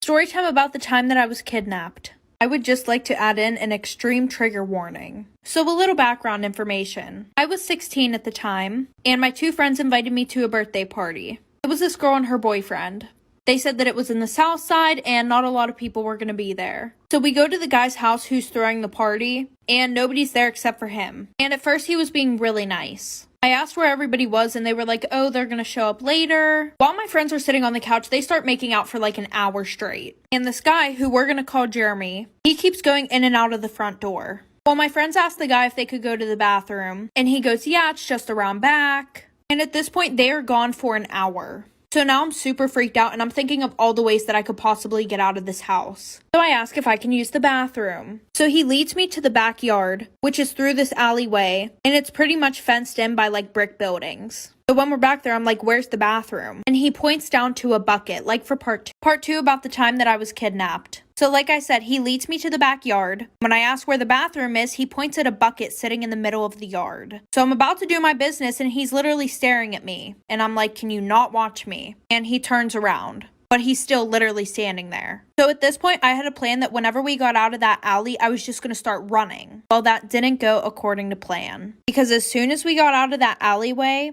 Storytime about the time that I was kidnapped. I would just like to add in an extreme trigger warning. So a little background information. I was 16 at the time, and my two friends invited me to a birthday party. It was this girl and her boyfriend. They said that it was in the south side and not a lot of people were going to be there. So we go to the guy's house who's throwing the party, and nobody's there except for him. And at first he was being really nice. I asked where everybody was and they were like, oh, they're gonna show up later. While my friends were sitting on the couch, they start making out for like an hour straight. And this guy, who we're gonna call Jeremy, he keeps going in and out of the front door. Well, my friends asked the guy if they could go to the bathroom, and he goes, yeah, it's just around back. And at this point, they are gone for an hour. So now I'm super freaked out and I'm thinking of all the ways that I could possibly get out of this house. So I ask if I can use the bathroom. So he leads me to the backyard, which is through this alleyway, and it's pretty much fenced in by like brick buildings. So when we're back there, I'm like, where's the bathroom? And he points down to a bucket, like for part 2. Part 2 about the time that I was kidnapped. So like I said, he leads me to the backyard. When I ask where the bathroom is, he points at a bucket sitting in the middle of the yard. So I'm about to do my business and he's literally staring at me. And I'm like, can you not watch me? And he turns around, but he's still literally standing there. So at this point, I had a plan that whenever we got out of that alley, I was just going to start running. Well, that didn't go according to plan. Because as soon as we got out of the alleyway,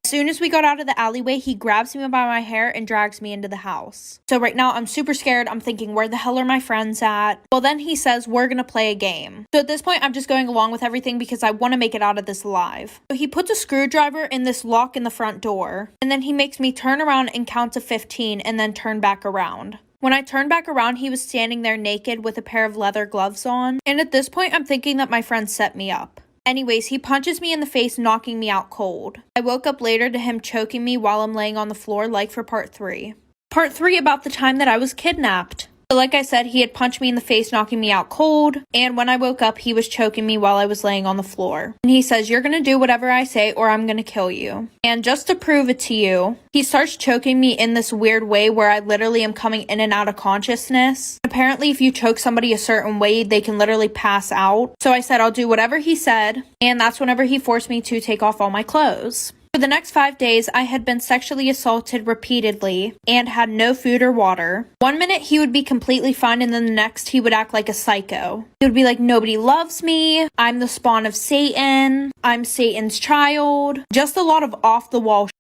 he grabs me by my hair and drags me into the house. So right now, I'm super scared. I'm thinking, where the hell are my friends at? Well, then he says, we're going to play a game. So at this point, I'm just going along with everything because I want to make it out of this alive. So he puts a screwdriver in this lock in the front door. And then he makes me turn around and count to 15 and then turn back around. When I turned back around, he was standing there naked with a pair of leather gloves on. And at this point, I'm thinking that my friend set me up. Anyways, he punches me in the face, knocking me out cold. I woke up later to him choking me while I'm laying on the floor, like for part 3. Part 3 about the time that I was kidnapped. So like I said, he had punched me in the face, knocking me out cold, and when I woke up, he was choking me while I was laying on the floor. And he says, you're gonna do whatever I say or I'm gonna kill you. And just to prove it to you, he starts choking me in this weird way where I literally am coming in and out of consciousness. Apparently, if you choke somebody a certain way, they can literally pass out. So I said, I'll do whatever he said, and that's whenever he forced me to take off all my clothes. For the next 5 days, I had been sexually assaulted repeatedly and had no food or water. One minute he would be completely fine and then the next he would act like a psycho. He would be like, nobody loves me, I'm the spawn of Satan, I'm Satan's child. Just a lot of off-the-wall shit.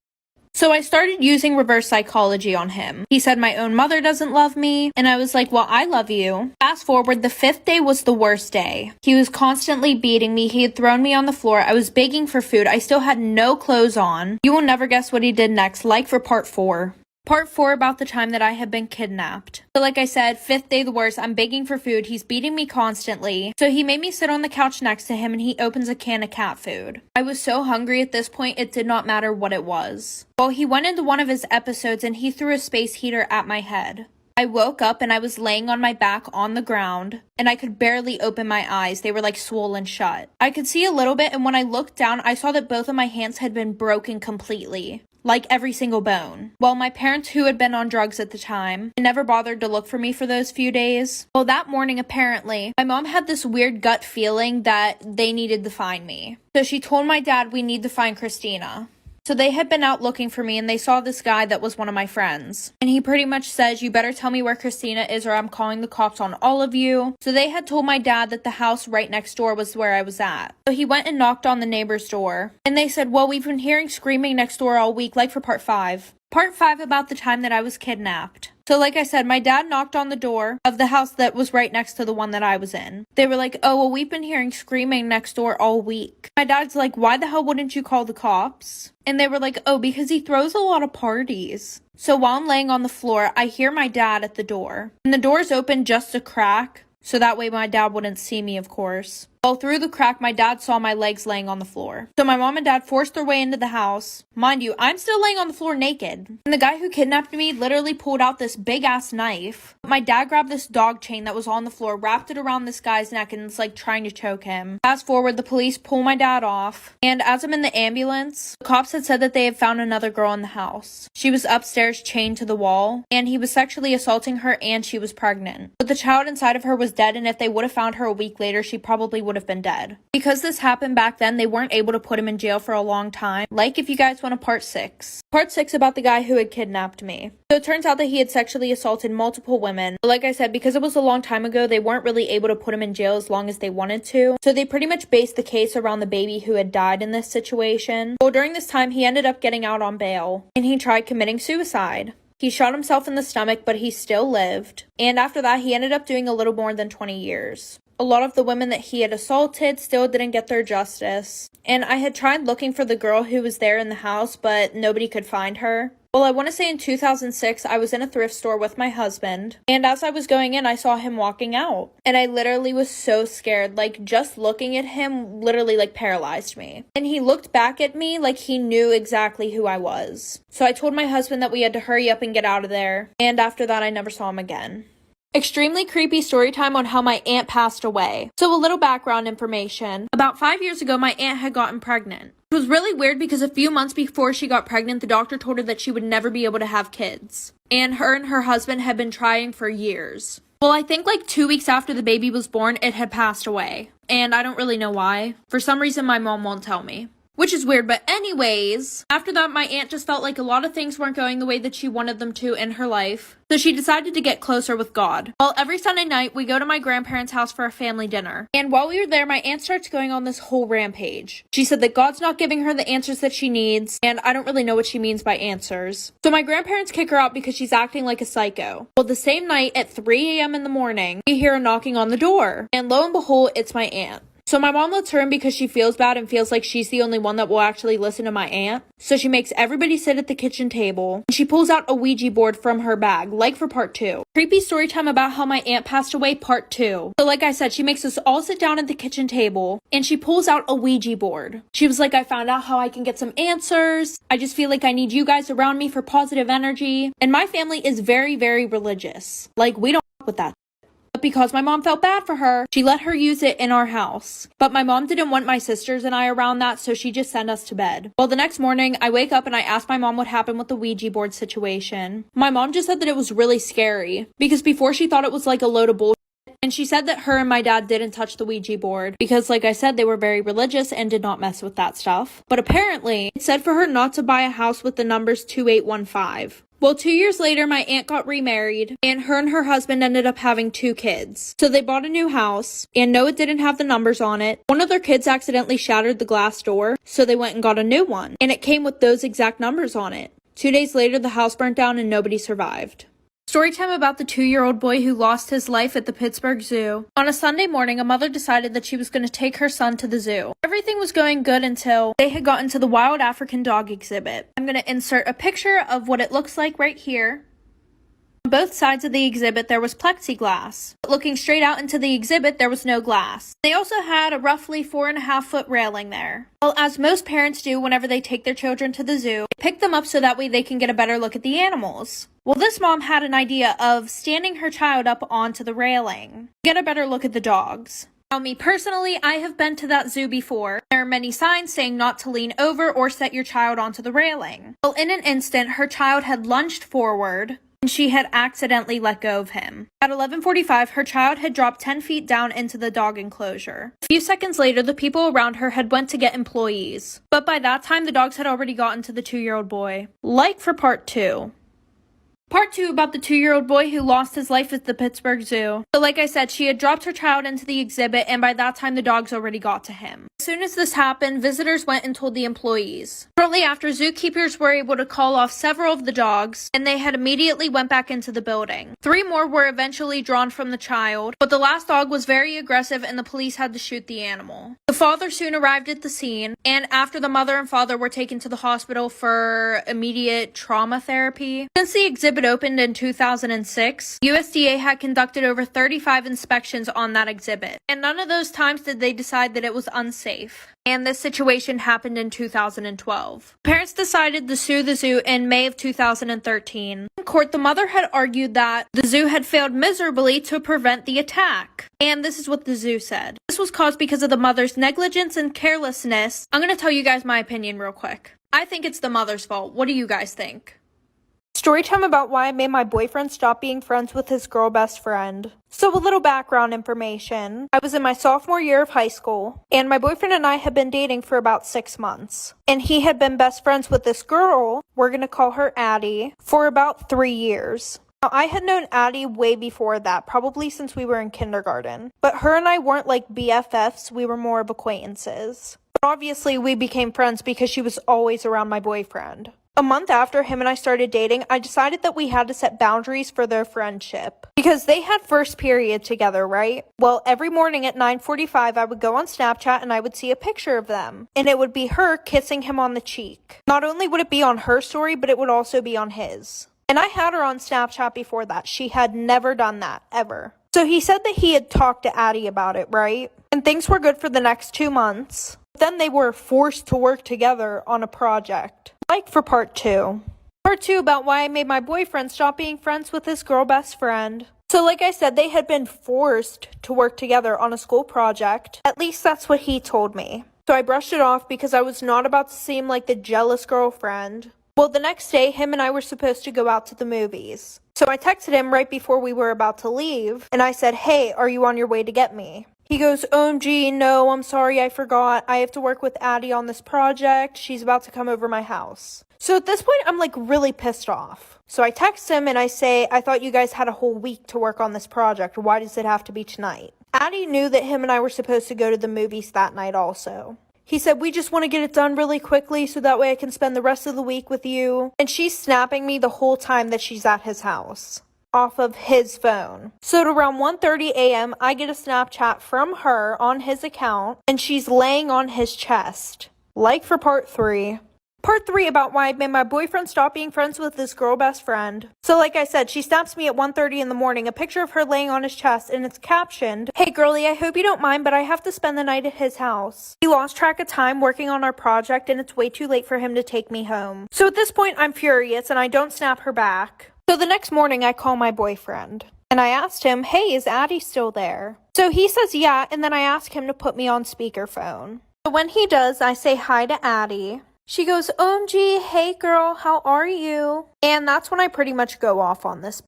So I started using reverse psychology on him. He said my own mother doesn't love me, and I was like, well, I love you. Fast forward, the 5th day was the worst day. He was constantly beating me. He had thrown me on the floor. I was begging for food. I still had no clothes on. You will never guess what he did next, like for part 4. Part 4 about the time that I had been kidnapped. So like I said, 5th day the worst. I'm begging for food. He's beating me constantly. So he made me sit on the couch next to him and he opens a can of cat food. I was so hungry at this point, it did not matter what it was. Well, he went into one of his episodes and he threw a space heater at my head. I woke up and I was laying on my back on the ground and I could barely open my eyes. They were like swollen shut. I could see a little bit and when I looked down, I saw that both of my hands had been broken completely. Like every single bone. Well, my parents, who had been on drugs at the time, never bothered to look for me for those few days. Well, that morning, apparently, my mom had this weird gut feeling that they needed to find me. So she told my dad, we need to find Christina. So they had been out looking for me and they saw this guy that was one of my friends. And he pretty much says, you better tell me where Christina is or I'm calling the cops on all of you. So they had told my dad that the house right next door was where I was at. So he went and knocked on the neighbor's door. And they said, well, we've been hearing screaming next door all week, like for part 5. Part 5 about the time that I was kidnapped. So like I said, my dad knocked on the door of the house that was right next to the one that I was in. They were like, oh, well, we've been hearing screaming next door all week. My dad's like, why the hell wouldn't you call the cops? And they were like, oh, because he throws a lot of parties. So while I'm laying on the floor, I hear my dad at the door. And the door's open just a crack, so that way my dad wouldn't see me, of course. Well, through the crack, my dad saw my legs laying on the floor. So my mom and dad forced their way into the house. Mind you, I'm still laying on the floor naked. And the guy who kidnapped me literally pulled out this big-ass knife. My dad grabbed this dog chain that was on the floor, wrapped it around this guy's neck, and it's like trying to choke him. Fast forward, the police pull my dad off. And as I'm in the ambulance, the cops had said that they had found another girl in the house. She was upstairs chained to the wall, and he was sexually assaulting her, and she was pregnant. But the child inside of her was dead, and if they would have found her a week later, she probably would would have been dead. Because this happened back then, they weren't able to put him in jail for a long time. Like if you guys want a part 6. Part 6 about the guy who had kidnapped me. So it turns out that he had sexually assaulted multiple women. But like I said, because it was a long time ago, they weren't really able to put him in jail as long as they wanted to. So they pretty much based the case around the baby who had died in this situation. Well, during this time, he ended up getting out on bail, and he tried committing suicide. He shot himself in the stomach, but he still lived. And after that, he ended up doing a little more than 20 years. A lot of the women that he had assaulted still didn't get their justice. And I had tried looking for the girl who was there in the house, but nobody could find her. Well, I want to say in 2006, I was in a thrift store with my husband, and as I was going in, I saw him walking out. And I literally was so scared, like, just looking at him literally, like, paralyzed me. And he looked back at me like he knew exactly who I was. So I told my husband that we had to hurry up and get out of there, and after that, I never saw him again. Extremely creepy story time on how my aunt passed away. So a little background information. About 5 years ago, my aunt had gotten pregnant. It was really weird because a few months before she got pregnant, the doctor told her that she would never be able to have kids. And her husband had been trying for years. Well, I think like 2 weeks after the baby was born, it had passed away. And I don't really know why. For some reason, my mom won't tell me. Which is weird, but anyways, after that, my aunt just felt like a lot of things weren't going the way that she wanted them to in her life. So she decided to get closer with God. Well, every Sunday night, we go to my grandparents' house for a family dinner. And while we were there, my aunt starts going on this whole rampage. She said that God's not giving her the answers that she needs, and I don't really know what she means by answers. So my grandparents kick her out because she's acting like a psycho. Well, the same night at 3 a.m. in the morning, we hear a knocking on the door. And lo and behold, it's my aunt. So my mom lets her in because she feels bad and feels like she's the only one that will actually listen to my aunt. So she makes everybody sit at the kitchen table. And she pulls out a Ouija board from her bag, like for part 2. Creepy story time about how my aunt passed away, part 2. So like I said, she makes us all sit down at the kitchen table and she pulls out a Ouija board. She was like, I found out how I can get some answers. I just feel like I need you guys around me for positive energy. And my family is very, very religious. Like, we don't with that. But because my mom felt bad for her, she let her use it in our house. But my mom didn't want my sisters and I around that, so she just sent us to bed. Well, the next morning, I wake up and I ask my mom what happened with the Ouija board situation. My mom just said that it was really scary, because before she thought it was like a load of bullshit. And she said that her and my dad didn't touch the Ouija board because, like I said, they were very religious and did not mess with that stuff. But apparently, it said for her not to buy a house with the numbers 2815. Well, 2 years later, my aunt got remarried, and her husband ended up having 2 kids. So they bought a new house, and no, it didn't have the numbers on it. One of their kids accidentally shattered the glass door, so they went and got a new one, and it came with those exact numbers on it. 2 days later, the house burnt down and nobody survived. Storytime about the 2-year-old boy who lost his life at the Pittsburgh Zoo. On a Sunday morning, a mother decided that she was going to take her son to the zoo. Everything was going good until they had gotten to the wild African dog exhibit. I'm going to insert a picture of what it looks like right here. On both sides of the exhibit, there was plexiglass. But looking straight out into the exhibit, there was no glass. They also had a roughly 4.5-foot railing there. Well, as most parents do whenever they take their children to the zoo, they pick them up so that way they can get a better look at the animals. Well, this mom had an idea of standing her child up onto the railing, get a better look at the dogs. Now, me personally, I have been to that zoo before. There are many signs saying not to lean over or set your child onto the railing. Well, in an instant, her child had lunged forward, and she had accidentally let go of him. At 11:45, her child had dropped 10 feet down into the dog enclosure. A few seconds later, the people around her had went to get employees. But by that time, the dogs had already gotten to the 2-year-old boy. Like for part 2. Part 2 about the 2-year-old boy who lost his life at the Pittsburgh Zoo. So like I said, she had dropped her child into the exhibit, and by that time the dogs already got to him. As soon as this happened, visitors went and told the employees. Shortly after, zookeepers were able to call off several of the dogs, and they had immediately went back into the building. 3 more were eventually drawn from the child, but the last dog was very aggressive and the police had to shoot the animal. The father soon arrived at the scene, and after the mother and father were taken to the hospital for immediate trauma therapy. Since the exhibit opened in 2006, USDA had conducted over 35 inspections on that exhibit, and none of those times did they decide that it was unsafe. And this situation happened in 2012. Parents decided to sue the zoo in May of 2013. In court, the mother had argued that the zoo had failed miserably to prevent the attack. And this is what the zoo said. This was caused because of the mother's negligence and carelessness. I'm going to tell you guys my opinion real quick. I think it's the mother's fault. What do you guys think? Story time about why I made my boyfriend stop being friends with his girl best friend. So a little background information. I was in my sophomore year of high school, and my boyfriend and I had been dating for about 6 months. And he had been best friends with this girl, we're gonna call her Addie, for about 3 years. Now, I had known Addie way before that, probably since we were in kindergarten. But her and I weren't like BFFs, we were more of acquaintances. But obviously we became friends because she was always around my boyfriend. A month after him and I started dating, I decided that we had to set boundaries for their friendship. Because they had first period together, right? Well, every morning at 9:45, I would go on Snapchat and I would see a picture of them. And it would be her kissing him on the cheek. Not only would it be on her story, but it would also be on his. And I had her on Snapchat before that. She had never done that, ever. So he said that he had talked to Addie about it, right? And things were good for the next 2 months. Then they were forced to work together on a project. Like for part 2. Part 2 about why I made my boyfriend stop being friends with his girl best friend. So like I said, they had been forced to work together on a school project. At least that's what he told me. So I brushed it off because I was not about to seem like the jealous girlfriend. Well, the next day, him and I were supposed to go out to the movies. So I texted him right before we were about to leave, and I said, "Hey, are you on your way to get me?" He goes, "OMG, no, I'm sorry, I forgot. I have to work with Addie on this project. She's about to come over my house." So at this point, I'm like really pissed off. So I text him and I say, "I thought you guys had a whole week to work on this project. Why does it have to be tonight?" Addie knew that him and I were supposed to go to the movies that night also. He said, "We just want to get it done really quickly so that way I can spend the rest of the week with you." And she's snapping me the whole time that she's at his house. Off of his phone. So at around 1:30 a.m., I get a Snapchat from her on his account, and she's laying on his chest. Like for part 3. Part 3 about why I made my boyfriend stop being friends with his girl best friend. So like I said, she snaps me at 1:30 in the morning, a picture of her laying on his chest, and it's captioned, "Hey girlie, I hope you don't mind, but I have to spend the night at his house. He lost track of time working on our project, and it's way too late for him to take me home." So at this point, I'm furious, and I don't snap her back. So the next morning, I call my boyfriend. And I asked him, "Hey, is Addie still there?" So he says yeah, and then I ask him to put me on speakerphone. So when he does, I say hi to Addie. She goes, "OMG, hey girl, how are you?" And that's when I pretty much go off on this.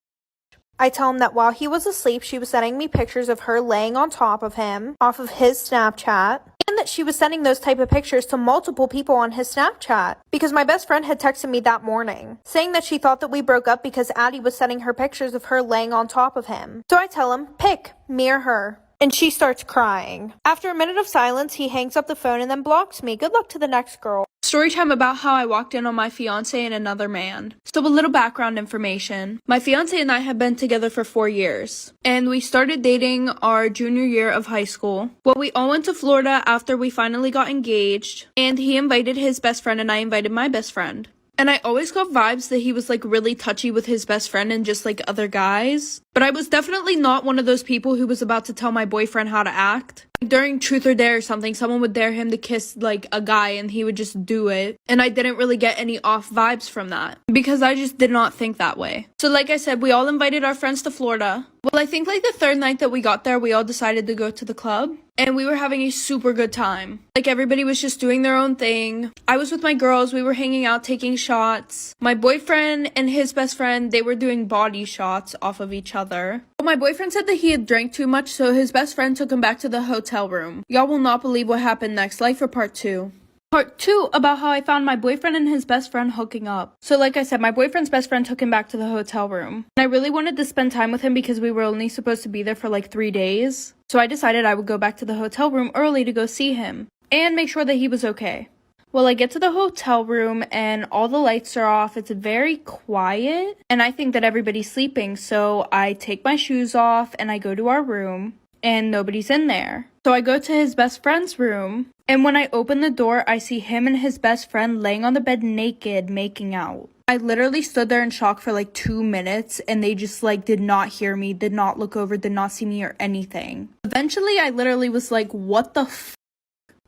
I tell him that while he was asleep, she was sending me pictures of her laying on top of him, off of his Snapchat, and that she was sending those type of pictures to multiple people on his Snapchat, because my best friend had texted me that morning, saying that she thought that we broke up because Addie was sending her pictures of her laying on top of him. So I tell him, pick, me or her. And she starts crying. After a minute of silence, he hangs up the phone and then blocks me. Good luck to the next girl. Story time about how I walked in on my fiance and another man. So a little background information. My fiance and I have been together for 4 years. And we started dating our junior year of high school. Well, we all went to Florida after we finally got engaged. And he invited his best friend and I invited my best friend. And I always got vibes that he was like really touchy with his best friend and just like other guys. But I was definitely not one of those people who was about to tell my boyfriend how to act. During Truth or Dare or something, someone would dare him to kiss like a guy and he would just do it. And I didn't really get any off vibes from that because I just did not think that way. So like I said, we all invited our friends to Florida. Well, I think like the third night that we got there, we all decided to go to the club. And we were having a super good time. Like everybody was just doing their own thing. I was with my girls, we were hanging out, taking shots. My boyfriend and his best friend, they were doing body shots off of each other. But my boyfriend said that he had drank too much, so his best friend took him back to the hotel room. Y'all will not believe what happened next. Like for part 2. Part 2 about how I found my boyfriend and his best friend hooking up. So like I said, my boyfriend's best friend took him back to the hotel room. And I really wanted to spend time with him because we were only supposed to be there for like 3 days. So I decided I would go back to the hotel room early to go see him and make sure that he was okay. Well, I get to the hotel room and all the lights are off. It's very quiet and I think that everybody's sleeping. So I take my shoes off and I go to our room and nobody's in there. So I go to his best friend's room and when I open the door, I see him and his best friend laying on the bed naked, making out. I literally stood there in shock for like 2 minutes and they just like did not hear me, did not look over, did not see me or anything. Eventually, I literally was like, what the f?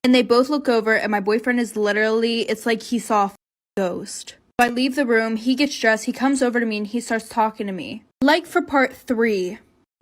And they both look over and my boyfriend is literally, it's like he saw a ghost. So I leave the room, he gets dressed, he comes over to me and he starts talking to me. Like for part 3.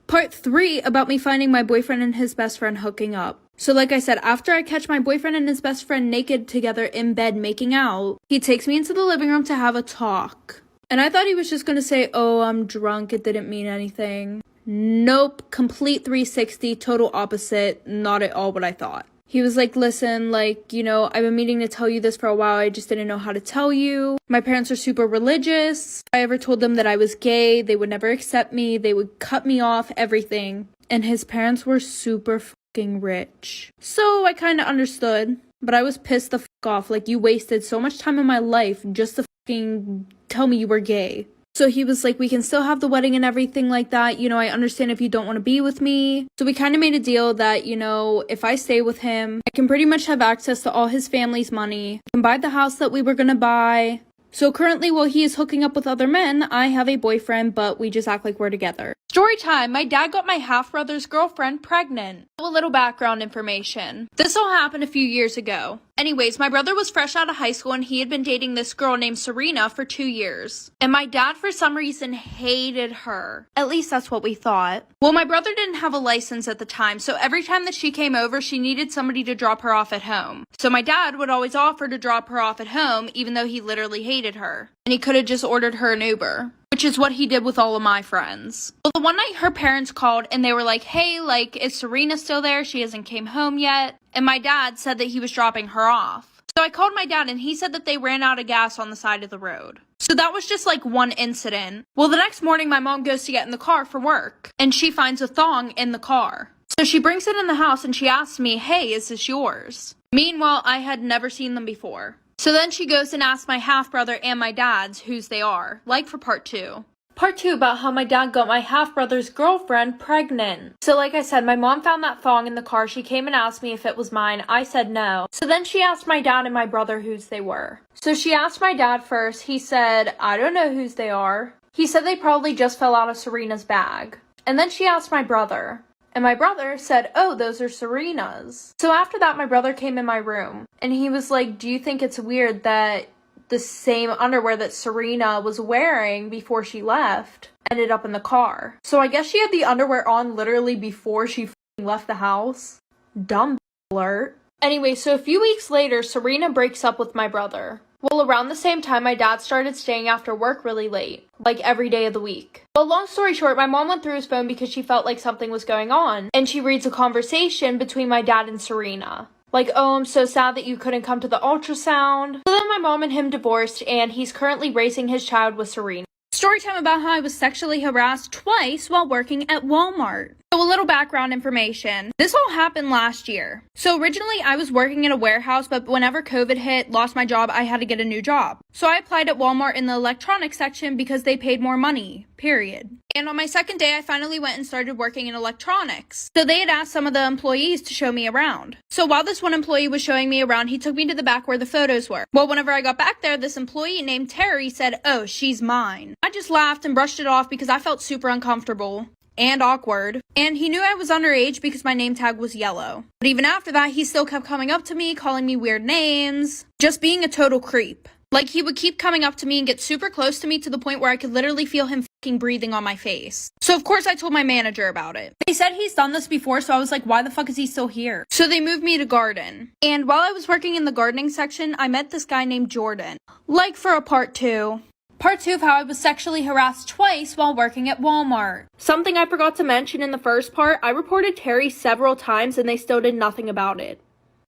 Part 3 about me finding my boyfriend and his best friend hooking up. So like I said, after I catch my boyfriend and his best friend naked together in bed making out, he takes me into the living room to have a talk. And I thought he was just gonna say, oh, I'm drunk, it didn't mean anything. Nope, complete 360, total opposite, not at all what I thought. He was like, listen, like, you know, I've been meaning to tell you this for a while, I just didn't know how to tell you. My parents are super religious. If I ever told them that I was gay, they would never accept me, they would cut me off, everything. And his parents were super fucking rich. So I kind of understood, but I was pissed the fuck off, like, you wasted so much time in my life just to fucking tell me you were gay. So he was like, we can still have the wedding and everything like that. You know, I understand if you don't want to be with me. So we kind of made a deal that, you know, if I stay with him, I can pretty much have access to all his family's money. I can buy the house that we were going to buy. So currently, while he is hooking up with other men, I have a boyfriend, but we just act like we're together. Story time. My dad got my half-brother's girlfriend pregnant. A little background information. This all happened a few years ago. Anyways, my brother was fresh out of high school and he had been dating this girl named Serena for 2 years. And my dad, for some reason, hated her. At least that's what we thought. Well, my brother didn't have a license at the time, so every time that she came over, she needed somebody to drop her off at home. So my dad would always offer to drop her off at home, even though he literally hated her. And he could have just ordered her an Uber, which is what he did with all of my friends. Well, the one night her parents called and they were like, hey, like, is Serena still there? She hasn't came home yet. And my dad said that he was dropping her off. So I called my dad and he said that they ran out of gas on the side of the road. So that was just like one incident. Well, the next morning my mom goes to get in the car for work and she finds a thong in the car. So she brings it in the house and she asks me, hey, is this yours? Meanwhile, I had never seen them before. So then she goes and asks my half-brother and my dad's whose they are, like for part 2. Part 2 about how my dad got my half-brother's girlfriend pregnant. So like I said, my mom found that thong in the car. She came and asked me if it was mine. I said no. So then she asked my dad and my brother whose they were. So she asked my dad first. He said, I don't know whose they are. He said they probably just fell out of Serena's bag. And then she asked my brother. And my brother said, oh, those are Serena's. So after that, my brother came in my room. And he was like, do you think it's weird that the same underwear that Serena was wearing before she left ended up in the car? So I guess she had the underwear on literally before she left the house. Dumb alert. Anyway, so a few weeks later, Serena breaks up with my brother. Well, around the same time, my dad started staying after work really late, like every day of the week. Well, long story short, my mom went through his phone because she felt like something was going on, and she reads a conversation between my dad and Serena. Like, oh, I'm so sad that you couldn't come to the ultrasound. So then my mom and him divorced, and he's currently raising his child with Serena. Story time about how I was sexually harassed twice while working at Walmart. So a little background information. This all happened last year. So originally I was working in a warehouse, but whenever COVID hit, lost my job, I had to get a new job. So I applied at Walmart in the electronics section because they paid more money, period. And on my second day, I finally went and started working in electronics. So they had asked some of the employees to show me around. So while this one employee was showing me around, he took me to the back where the photos were. Well, whenever I got back there, this employee named Terry said, oh, she's mine. I just laughed and brushed it off because I felt super uncomfortable and awkward. And he knew I was underage because my name tag was yellow. But even after that, he still kept coming up to me, calling me weird names, just being a total creep. Like, he would keep coming up to me and get super close to me to the point where I could literally feel him fucking breathing on my face. So of course I told my manager about it. They said he's done this before, so I was like, why the fuck is he still here? So they moved me to garden. And while I was working in the gardening section, I met this guy named Jordan. Like for a part 2. Part 2 of how I was sexually harassed twice while working at Walmart. Something I forgot to mention in the first part, I reported Terry several times and they still did nothing about it.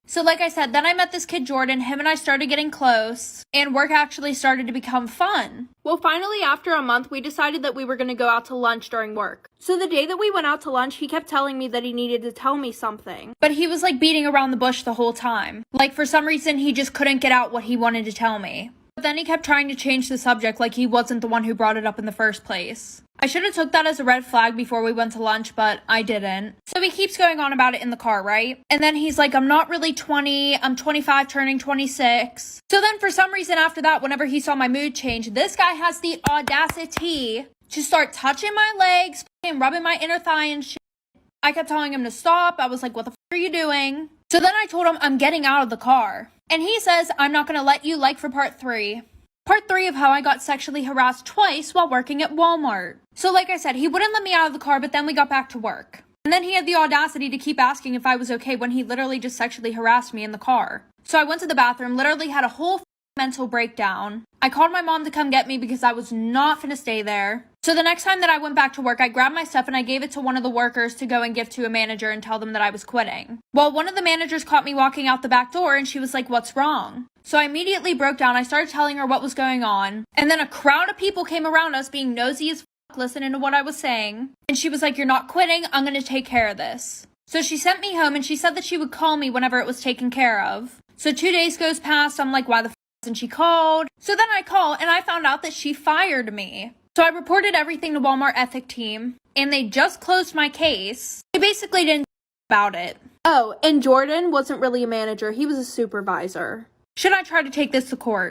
So like I said, then I met this kid Jordan, him and I started getting close, and work actually started to become fun. Well, finally, after a month, we decided that we were going to go out to lunch during work. So the day that we went out to lunch, he kept telling me that he needed to tell me something. But he was like beating around the bush the whole time. Like for some reason, he just couldn't get out what he wanted to tell me. But then he kept trying to change the subject like he wasn't the one who brought it up in the first place. I should have took that as a red flag before we went to lunch, but I didn't. So he keeps going on about it in the car, right? And then he's like, I'm not really 20, I'm 25 turning 26. So then for some reason after that, whenever he saw my mood change, this guy has the audacity to start touching my legs and rubbing my inner thigh and shit. I kept telling him to stop. I was like, what the f*** are you doing? So then I told him I'm getting out of the car. And he says, I'm not going to let you like for part 3. Part 3 of how I got sexually harassed twice while working at Walmart. So like I said, he wouldn't let me out of the car, but then we got back to work. And then he had the audacity to keep asking if I was okay when he literally just sexually harassed me in the car. So I went to the bathroom, literally had a whole mental breakdown. I called my mom to come get me because I was not finna stay there. So the next time that I went back to work, I grabbed my stuff and I gave it to one of the workers to go and give to a manager and tell them that I was quitting. Well, one of the managers caught me walking out the back door and she was like, "What's wrong?" So I immediately broke down. I started telling her what was going on. And then a crowd of people came around us being nosy as fuck, listening to what I was saying. And she was like, "You're not quitting. I'm going to take care of this." So she sent me home and she said that she would call me whenever it was taken care of. So 2 days goes past. I'm like, why the f hasn't she called? So then I call and I found out that she fired me. So I reported everything to Walmart ethic team and they just closed my case. They basically didn't about it. Oh, and Jordan wasn't really a manager. He was a supervisor. Should I try to take this to court?